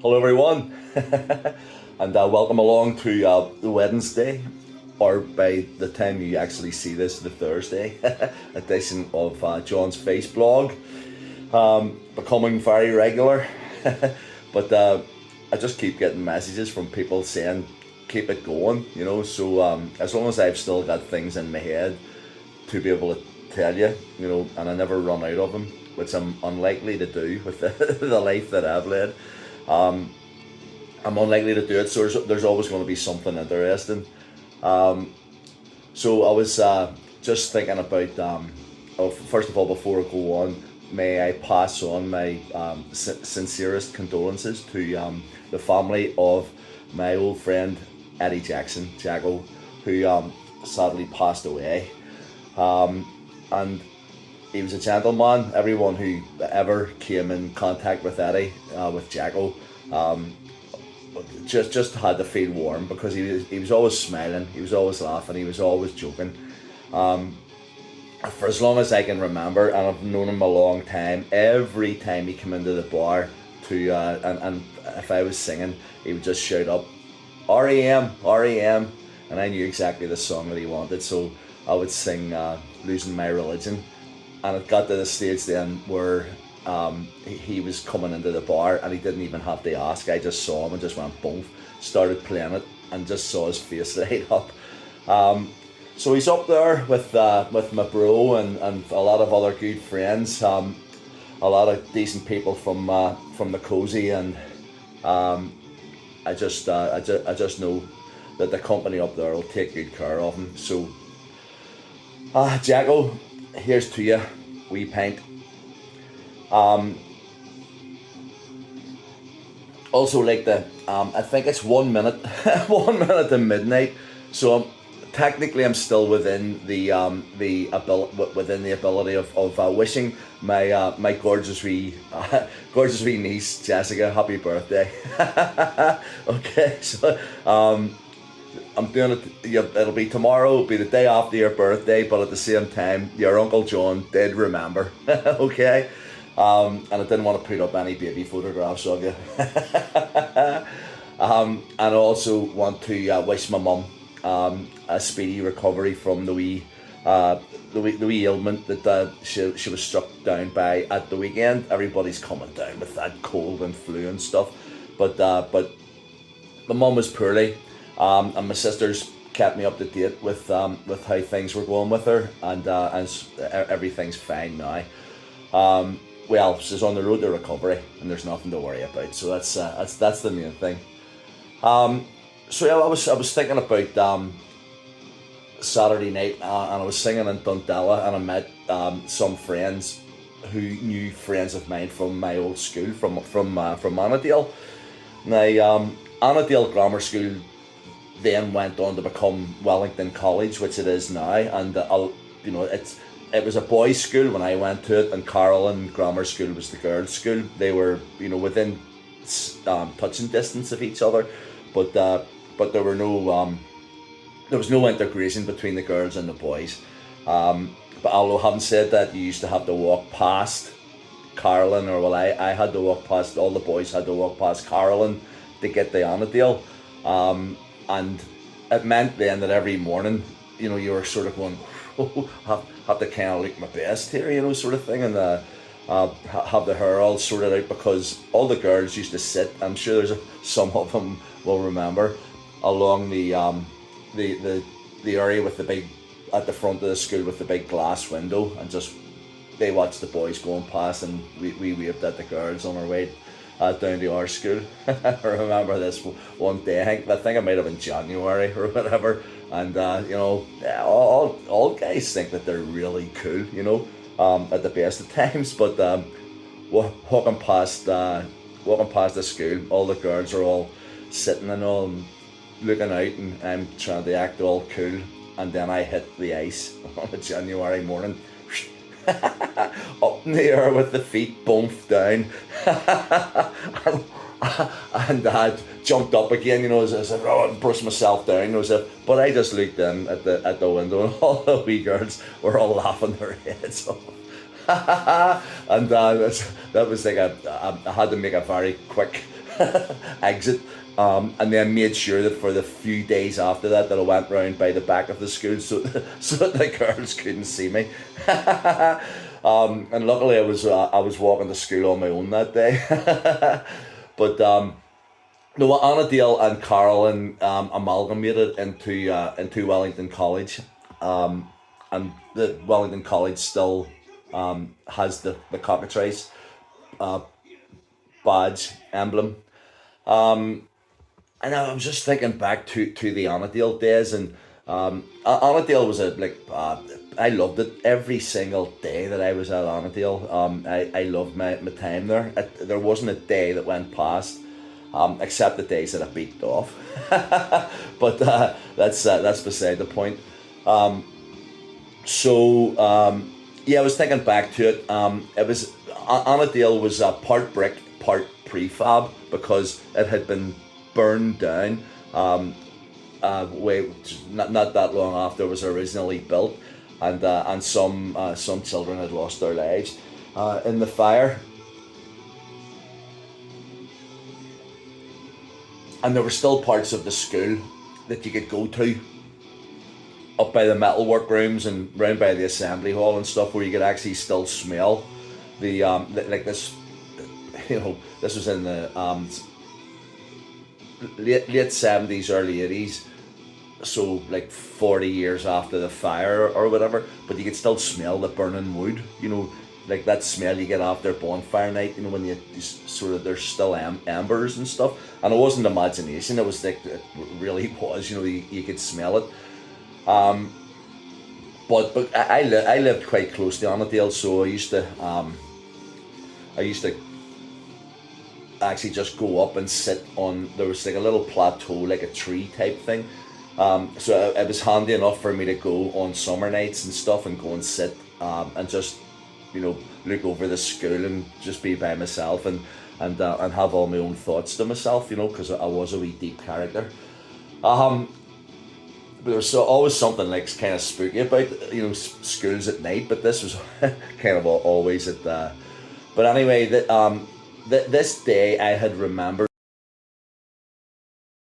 Hello, everyone, and welcome along to the Wednesday, or by the time you actually see this, the Thursday edition of John's Face blog. Becoming very regular, but I just keep getting messages from people saying keep it going, so as long as I've still got things in my head to be able to tell you, and I never run out of them, which I'm unlikely to do with the life that I've led. I'm unlikely to do it, so there's always going to be something interesting. So I was just thinking about, first of all, before I go on, may I pass on my sincerest condolences to the family of my old friend Eddie Jackson, Jacko, who sadly passed away. And he was a gentleman. Everyone who ever came in contact with Eddie, with Jacko, just had to feel warm, because he was always smiling, he was always laughing, he was always joking. For as long as I can remember, and I've known him a long time, every time he came into the bar to and if I was singing, he would just shout up, REM, REM, and I knew exactly the song that he wanted, so I would sing Losing My Religion. And it got to the stage then where he was coming into the bar and he didn't even have to ask. I just saw him and just went boom, started playing it, and just saw his face light up. So he's up there with my bro and a lot of other good friends, a lot of decent people from the cozy, and I just know that the company up there will take good care of him. So Jacko, here's to you, wee pint. Also, like I think it's 1 minute, 1 minute to midnight. So technically, I'm still within the ability of wishing my gorgeous wee niece Jessica happy birthday. Okay, so I'm doing it. It'll be tomorrow. It'll be the day after your birthday, but at the same time, your Uncle John did remember. Okay, and I didn't want to put up any baby photographs of you. And I also want to wish my mum a speedy recovery from the wee ailment that she was struck down by at the weekend. Everybody's coming down with that cold and flu and stuff, but my mum was poorly. And my sisters kept me up to date with how things were going with her, and everything's fine now. Well, she's on the road to recovery, and there's nothing to worry about. So that's the main thing. So yeah, I was thinking about Saturday night, and I was singing in Dundela, and I met some friends who knew friends of mine from my old school, from Annandale. Now, Annandale Grammar School then went on to become Wellington College, which it is now, and it was a boys' school when I went to it, and Caroline Grammar School was the girls' school. They were within touching distance of each other, but there were there was no integration between the girls and the boys. But although having said that, you used to have to walk past Caroline, or well, I had to walk past, all the boys had to walk past Caroline to get to Annandale. And it meant then that every morning, you were sort of going, have to kind of look my best here, sort of thing, and have the hair all sorted out, because all the girls used to sit, I'm sure some of them will remember, along the area with the big, at the front of the school with the big glass window, and just they watched the boys going past, and we waved at the girls on our way down to our school. I remember this one day, I think it might have been January or whatever, and all guys think that they're really cool, at the best of times, but walking past the school, all the girls are all sitting and all and looking out, and I'm trying to act all cool, and then I hit the ice on a January morning. Up in the air with the feet bumped down, and I jumped up again, as I brushed myself down, but I just looked in at the window, and all the wee girls were all laughing their heads off. And that was like I had to make a very quick exit, and then made sure that for the few days after that I went round by the back of the school so so that the girls couldn't see me. And luckily I was walking to school on my own that day. But no, Annadale and Carolyn amalgamated into Wellington College, and the Wellington College still has the cockatrice badge emblem. And I was just thinking back to the Annadale days, and Annadale was I loved it every single day that I was at Annadale. I loved my time there. There wasn't a day that went past, except the days that I beat off. But that's beside the point. Yeah, I was thinking back to it. It was Annadale was part brick, part prefab because it had been burned down. Way not that long after it was originally built, and some children had lost their lives in the fire. And there were still parts of the school that you could go to up by the metalwork rooms and round by the assembly hall and stuff where you could actually still smell like this. This was in the late 70s, early 80s, so like 40 years after the fire or whatever, but you could still smell the burning wood, like that smell you get after bonfire night, when you sort of, there's still embers and stuff. And it wasn't imagination, it was like, it really was, you could smell it. But I lived quite close to Annadale, so I used to actually just go up and sit on, there was like a little plateau, like a tree type thing. So it was handy enough for me to go on summer nights and stuff and go and sit and just look over the school and just be by myself and have all my own thoughts to myself, because I was a wee deep character. But there was always something like kind of spooky about schools at night, but this was kind of always at but anyway, this day I had remembered